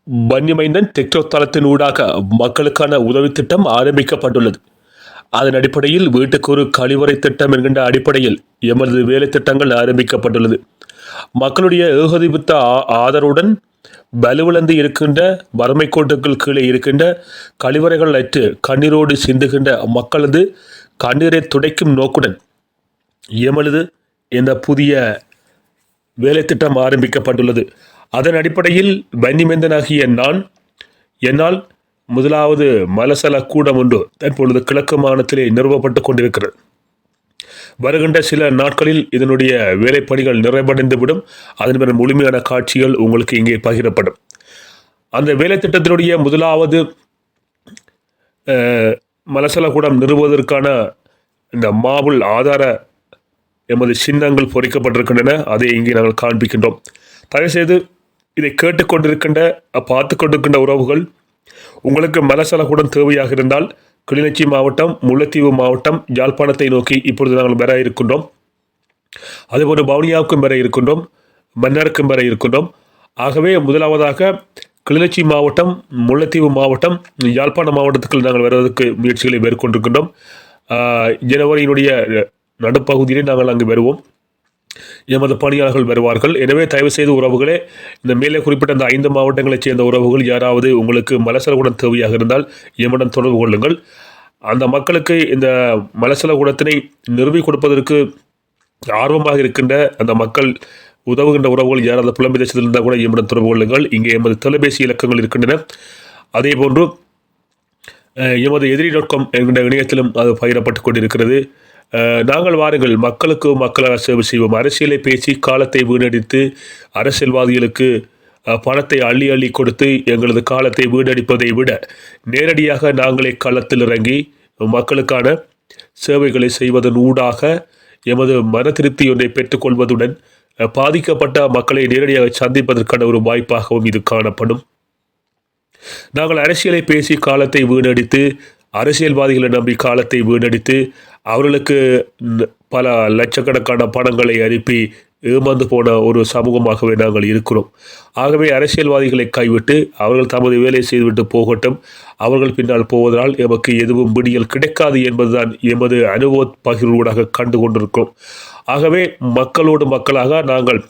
வன்னிமைந்தன் TikTok தளத்தின் ஊடாக மக்களுக்கான உதவி திட்டம் ஆரம்பிக்கப்பட்டுள்ளது. அதன் அடிப்படையில் வீட்டுக்கு ஒரு கழிவறை திட்டம் என்கின்ற அடிப்படையில் எமது வேலை திட்டங்கள் ஆரம்பிக்கப்பட்டுள்ளது. மக்களுடைய ஏகோபித்த ஆதரவுடன் வலுவிழந்து இருக்கின்ற வறுமை கோட்டுகள் கீழே இருக்கின்ற கழிவறைகள் அற்று கண்ணீரோடு சிந்துகின்ற மக்களது கண்ணீரை துடைக்கும் நோக்குடன் எமது இந்த புதிய வேலை திட்டம் ஆரம்பிக்கப்பட்டுள்ளது. அதன் அடிப்படையில் வன்னிமேந்தனாகிய என்னால் முதலாவது மலசல கூடம் ஒன்று தற்பொழுது கிழக்கு மாநிலத்திலே நிறுவப்பட்டு கொண்டிருக்கிறது. வருகின்ற சில நாட்களில் இதனுடைய வேலைப்பணிகள் நிறைவடைந்துவிடும். அதன் பிறகு முழுமையான காட்சிகள் உங்களுக்கு இங்கே பகிரப்படும். அந்த வேலை திட்டத்தினுடைய முதலாவது மலசல கூடம் நிறுவுவதற்கான இந்த மாவுள் ஆதார எமது சின்னங்கள் பொறிக்கப்பட்டிருக்கின்றன. அதை இங்கே நாங்கள் காண்பிக்கின்றோம். தயவுசெய்து இதை கேட்டுக்கொண்டிருக்கின்ற பார்த்து கொண்டிருக்கின்ற உறவுகள், உங்களுக்கு மலசலகுடன் தேவையாக இருந்தால் கிளிநொச்சி மாவட்டம், முல்லைத்தீவு மாவட்டம், யாழ்ப்பாணத்தை நோக்கி இப்பொழுது நாங்கள் பெற இருக்கின்றோம். அதேபோன்று வவுனியாவுக்கும் பெற இருக்கின்றோம், மன்னாருக்கும் பெற இருக்கின்றோம். ஆகவே முதலாவதாக கிளிநொச்சி மாவட்டம், முல்லைத்தீவு மாவட்டம், யாழ்ப்பாண மாவட்டத்துக்கு நாங்கள் வருவதற்கு முயற்சிகளை மேற்கொண்டிருக்கின்றோம். ஜனவரியினுடைய நடுப்பகுதியிலே நாங்கள் அங்கு வருவோம். எமது பணியாளர்கள் வருவார்கள். எனவே தயவு செய்து உறவுகளே, இந்த மேலே குறிப்பிட்ட அந்த 5 மாவட்டங்களைச் சேர்ந்த உறவுகள் யாராவது உங்களுக்கு மலசலகுடம் தேவையாக இருந்தால் எம்முடன் தொடர்பு கொள்ளுங்கள். அந்த மக்களுக்கு இந்த மலசலகுடத்தினை நிறுவி கொடுப்பதற்கு ஆர்வமாக இருக்கின்ற அந்த மக்கள் உதவுகின்ற உறவுகள் யாராவது புலம்பெயர் தேசத்தில் இருந்தால் கூட எம்முடன் தொடர்பு கொள்ளுங்கள். இங்கே எமது தொலைபேசி இலக்கங்கள் இருக்கின்றன. அதே போன்று எமது எதிரி.com என்கின்ற இணையத்திலும் அது பகிரப்பட்டு கொண்டிருக்கிறது. நாங்கள் வாருங்கள், மக்களுக்கு மக்களாக சேவை செய்வோம். அரசியலை பேசி காலத்தை வீணடித்து அரசியல்வாதிகளுக்கு பணத்தை அள்ளி அள்ளி கொடுத்து எங்களது காலத்தை வீணடிப்பதை விட நேரடியாக நாங்களே களத்தில் இறங்கி மக்களுக்கான சேவைகளை செய்வதன் ஊடாக எமது மன திருப்தி ஒன்றை பெற்றுக்கொள்வதுடன் பாதிக்கப்பட்ட மக்களை நேரடியாக சந்திப்பதற்கான ஒரு வாய்ப்பாகவும் இது காணப்படும். நாங்கள் அரசியலை பேசி காலத்தை வீணடித்து அரசியல்வாதிகளை நம்பி காலத்தை வீணடித்து அவர்களுக்கு பல லட்சக்கணக்கான பணங்களை அனுப்பி ஏமாந்து போன ஒரு சமூகமாகவே நாங்கள் இருக்கிறோம். ஆகவே அரசியல்வாதிகளை கைவிட்டு அவர்கள் தமது வேலை செய்துவிட்டு போகட்டும். அவர்கள் பின்னால் போவதால் எமக்கு எதுவும் விடியல் கிடைக்காது என்பதுதான் எமது அனுபவ பகிர்வூடாக கண்டு கொண்டிருக்கிறோம். ஆகவே மக்களோடு மக்களாக நாங்கள்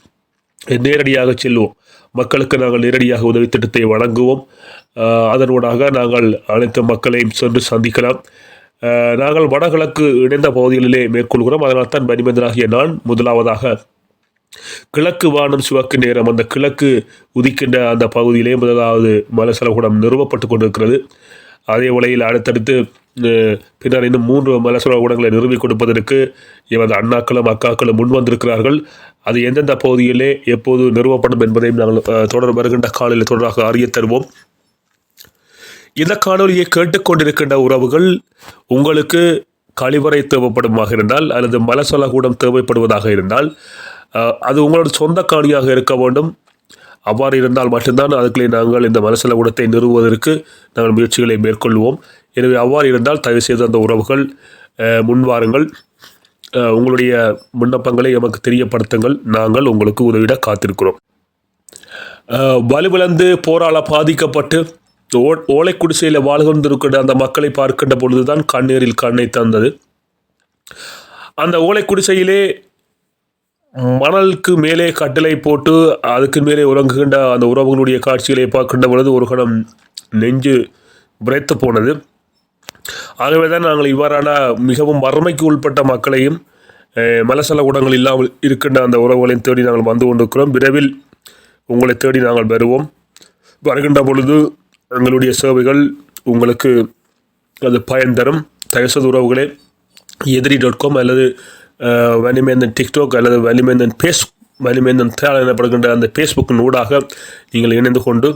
நேரடியாக செல்வோம். மக்களுக்கு நாங்கள் நேரடியாக உதவி திட்டத்தை வழங்குவோம். அதனூடாக நாங்கள் அனைத்து மக்களையும் சென்று சந்திக்கலாம். நாங்கள் வடகிழக்கு இணைந்த பகுதிகளிலே மேற்கொள்கிறோம். அதனால் தான் வன்னிமேந்தனாகிய நான் முதலாவதாக கிழக்கு வானம் சிவக்கு நேரம் அந்த கிழக்கு உதிக்கின்ற அந்த பகுதியிலே முதலாவது மலசலகுடம் நிறுவப்பட்டு கொண்டிருக்கிறது. அதே வேளையில் அடுத்தடுத்து பின்னர் இன்னும் 3 மலசலகுடங்களை நிறுவி கொடுப்பதற்கு எமது அண்ணாக்களும் அக்காக்களும் முன் வந்திருக்கிறார்கள். அது எந்தெந்த பகுதியிலே எப்போது நிறுவப்படும் என்பதையும் நாங்கள் வருகின்ற காலையில் தொடராக அறிய தருவோம். இந்த காணொலியை கேட்டுக்கொண்டிருக்கின்ற உறவுகள், உங்களுக்கு கழிவறை தேவைப்படுமாக இருந்தால் அல்லது மலசலகூடம் தேவைப்படுவதாக இருந்தால் அது உங்களோட சொந்த காணியாக இருக்க வேண்டும். அவ்வாறு இருந்தால் மட்டும்தான் அதுக்குள்ளே நாங்கள் இந்த மலசலகூடத்தை நிறுவுவதற்கு நாங்கள் முயற்சிகளை மேற்கொள்வோம். எனவே அவ்வாறு இருந்தால் தயவு செய்து அந்த உறவுகள் முன்வாருங்கள். உங்களுடைய விண்ணப்பங்களை எமக்கு தெரியப்படுத்துங்கள். நாங்கள் உங்களுக்கு உதவிட காத்திருக்கிறோம். வலுவிழந்து போரால பாதிக்கப்பட்டு ஓலை குடிசையில் வாழ்கின்றிருக்கின்ற அந்த மக்களை பார்க்கின்ற பொழுதுதான் கண்ணீரில் கண்ணை தந்தது. அந்த ஓலை குடிசையிலே மணலுக்கு மேலே கட்டளை போட்டு அதுக்கு மேலே உறங்குகின்ற அந்த உறவுகளுடைய காட்சிகளை பார்க்கின்ற பொழுது ஒரு கணம் நெஞ்சு விரைத்து போனது. ஆகவே தான் நாங்கள் இவ்வாறான மிகவும் வறுமைக்கு உட்பட்ட மக்களையும் மலசல ஊடகங்கள் இல்லாமல் இருக்கின்ற அந்த உறவுகளையும் தேடி நாங்கள் வந்து கொண்டிருக்கிறோம். விரைவில் உங்களை தேடி நாங்கள் வருவோம். வருகின்ற பொழுது எங்களுடைய சேவைகள் உங்களுக்கு அது பயன் தரும். தயவுசெய்து உறவுகளே, எதிரி.com அல்லது வன்னிமேந்தன் டிக்டாக் அல்லது வன்னிமேந்தன் தேடல் எனப்படுகின்ற அந்த ஃபேஸ்புக்கின் ஊடாக நீங்கள் இணைந்து கொண்டு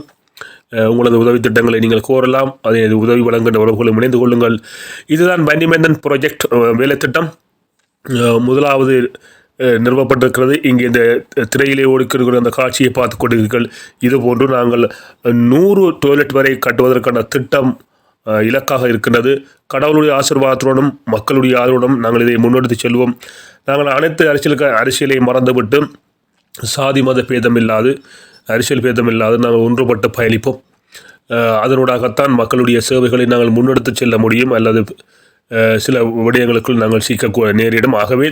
உங்களது உதவி திட்டங்களை நீங்கள் கோரலாம். அதை உதவி வழங்குகின்ற உறவுகளும் இணைந்து கொள்ளுங்கள். இதுதான் வன்னிமேந்தன் ப்ராஜெக்ட் வேலை திட்டம் முதலாவது நிறுவப்பட்டிருக்கிறது. இங்கே இந்த திரையிலே ஓடிக்கிற அந்த காட்சியை பார்த்து கொண்டிருக்கிறீர்கள். இதுபோன்று நாங்கள் 100 டாய்லெட் வரை கட்டுவதற்கான திட்டம் இலக்காக இருக்கின்றது. கடவுளுடைய ஆசீர்வாதத்துடனும் மக்களுடைய ஆதரவுடனும் நாங்கள் இதை முன்னெடுத்து செல்வோம். நாங்கள் அனைத்து அரசியலை மறந்துவிட்டு சாதி மத பேதம் இல்லாது அரசியல் பேதம் இல்லாது நாங்கள் ஒன்றுபட்டு பயணிப்போம். அதனூடாகத்தான் மக்களுடைய சேவைகளை நாங்கள் முன்னெடுத்து செல்ல முடியும், அல்லது சில விடயங்களுக்குள் நாங்கள் சிக்க நேரிடும். ஆகவே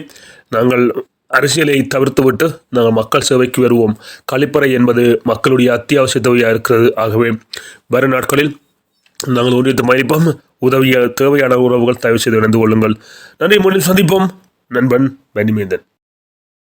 நாங்கள் அரசியலை தவிர்த்துவிட்டு நாங்கள் மக்கள் சேவைக்கு வருவோம். கழிப்பறை என்பது மக்களுடைய அத்தியாவசிய தேவையாக இருக்கிறது. ஆகவே வரும் நாட்களில் நாங்கள் ஒன்றியத்து பயணிப்போம். தேவையான உறவுகள் தயவு செய்து இணைந்து கொள்ளுங்கள். நன்றி. முன்னில் சந்திப்போம். நண்பன் பெனிமேந்தன்.